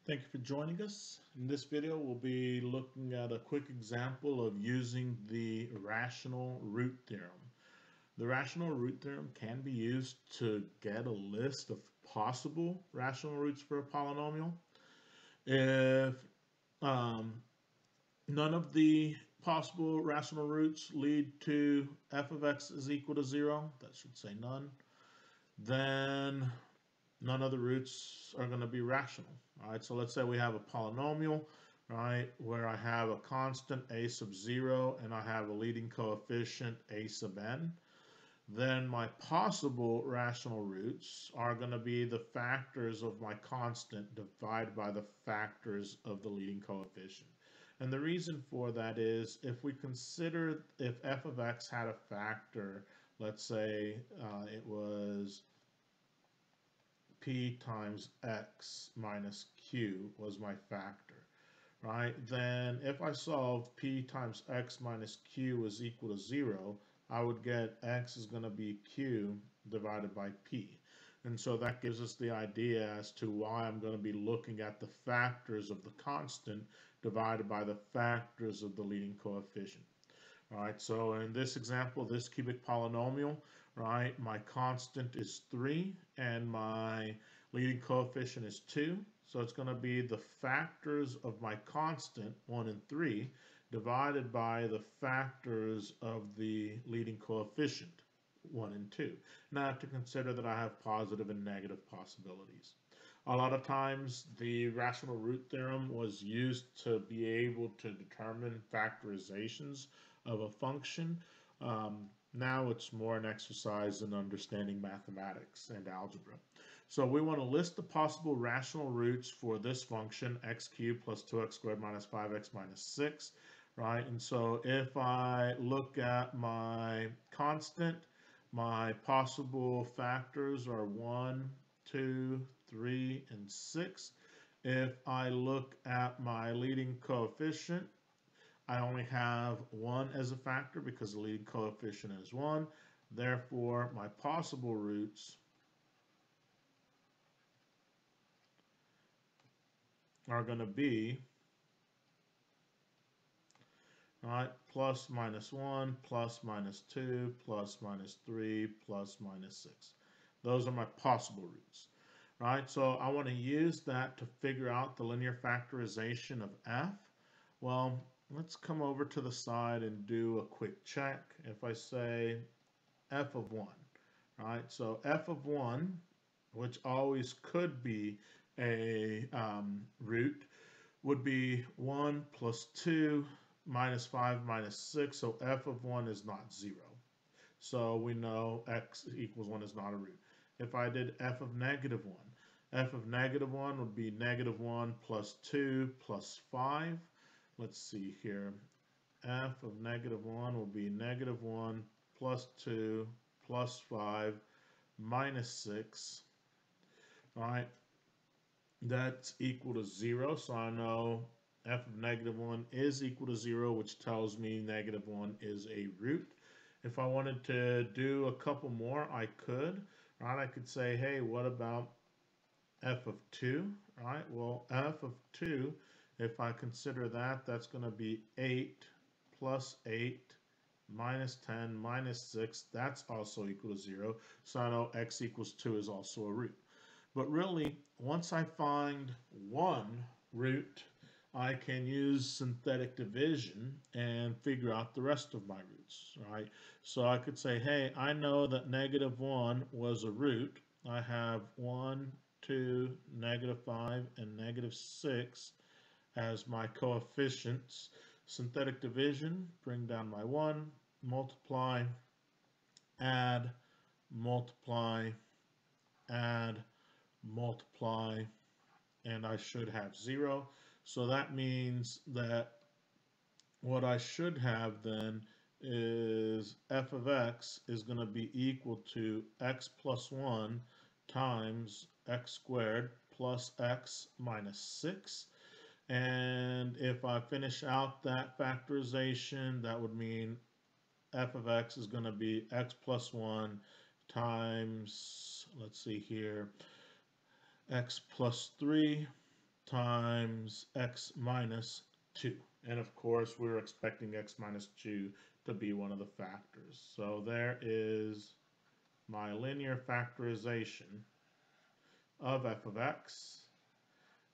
Thank you for joining us. In this video, we'll be looking at a quick example of using the rational root theorem. The rational root theorem can be used to get a list of possible rational roots for a polynomial. If none of the possible rational roots lead to f of x is equal to 0, that should say none, then none of the roots are going to be rational. All right, so let's say we have a polynomial, right, where I have a constant a sub 0 and I have a leading coefficient a sub n. Then my possible rational roots are going to be the factors of my constant divided by the factors of the leading coefficient. And the reason for that is if we consider if f of x had a factor, let's say it was p times x minus q was my factor, right? Then if I solve p times x minus q is equal to 0, I would get x is going to be q divided by p. And so that gives us the idea as to why I'm going to be looking at the factors of the constant divided by the factors of the leading coefficient. All right, so in this example, this cubic polynomial, right, my constant is 3 and my leading coefficient is 2. So it's going to be the factors of my constant, 1 and 3, divided by the factors of the leading coefficient, 1 and 2. Now I have to consider that I have positive and negative possibilities. A lot of times the rational root theorem was used to be able to determine factorizations of a function. Now it's more an exercise in understanding mathematics and algebra. So we want to list the possible rational roots for this function, x cubed plus 2x squared minus 5x minus 6, right? And so if I look at my constant, my possible factors are 1, 2, 3, and 6. If I look at my leading coefficient, I only have 1 as a factor because the leading coefficient is 1. Therefore, my possible roots are going to be, right, plus minus 1, plus minus 2, plus minus 3, plus minus 6. Those are my possible roots, right? So I want to use that to figure out the linear factorization of f. Well, let's come over to the side and do a quick check. If I say f of 1, right? So f of 1, which always could be a root, would be 1 plus 2 minus 5 minus 6. So f of 1 is not 0. So we know x equals 1 is not a root. If I did f of negative 1, f of negative 1 would be negative 1 plus 2 plus 5. Let's see here. F of negative 1 will be negative 1 plus 2 plus 5 minus 6. All right. That's equal to 0. So I know f of negative 1 is equal to 0, which tells me negative 1 is a root. If I wanted to do a couple more, I could. Right? I could say, hey, what about f of 2? Right? Well, f of 2, if I consider that, that's going to be 8 plus 8 minus 10 minus 6. That's also equal to 0. So I know x equals 2 is also a root. But really, once I find one root, I can use synthetic division and figure out the rest of my roots, right? So I could say, hey, I know that negative 1 was a root. I have 1, 2, negative 5, and negative 6 as my coefficients. Synthetic division, bring down my 1, multiply, add, multiply, add, multiply, and I should have 0. So that means that what I should have then is f of x is going to be equal to x plus 1 times x squared plus x minus 6. And if I finish out that factorization, that would mean f of x is going to be x plus 1 times, let's see here, x plus 3 times x minus 2. And of course, we're expecting x minus 2 to be one of the factors. So there is my linear factorization of f of x.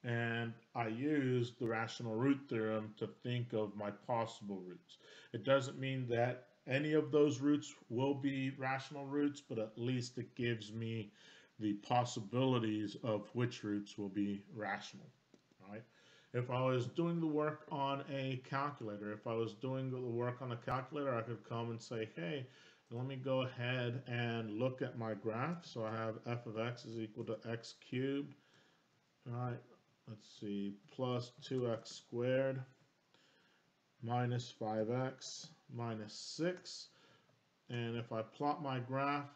And I used the rational root theorem to think of my possible roots. It doesn't mean that any of those roots will be rational roots, but at least it gives me the possibilities of which roots will be rational, right? If I was doing the work on a calculator, I could come and say, hey, let me go ahead and look at my graph. So I have f of x is equal to x cubed, right? Let's see, plus 2x squared minus 5x minus 6. And if I plot my graph,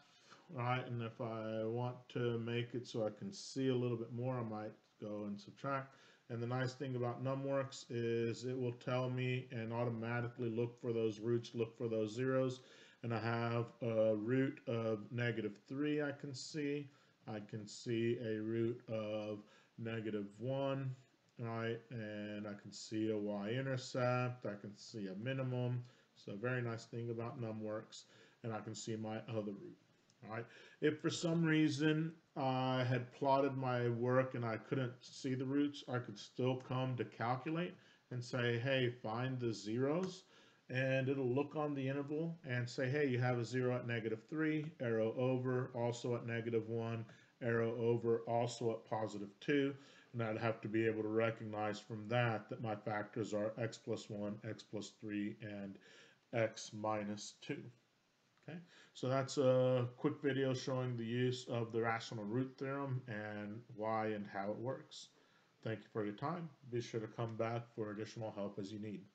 right, and if I want to make it so I can see a little bit more, I might go and subtract. And the nice thing about NumWorks is it will tell me and automatically look for those roots, look for those zeros. And I have a root of -3 I can see. I can see a root of -1, right? And I can see a y-intercept. I can see a minimum. So a very nice thing about NumWorks. And I can see my other root. All right. If for some reason I had plotted my work and I couldn't see the roots, I could still come to calculate and say, hey, find the zeros. And it'll look on the interval and say, hey, you have a 0 at -3, arrow over, also at -1, arrow over, also at +2. And I'd have to be able to recognize from that that my factors are x plus 1, x plus 3, and x minus 2. Okay, so that's a quick video showing the use of the rational root theorem and why and how it works. Thank you for your time. Be sure to come back for additional help as you need.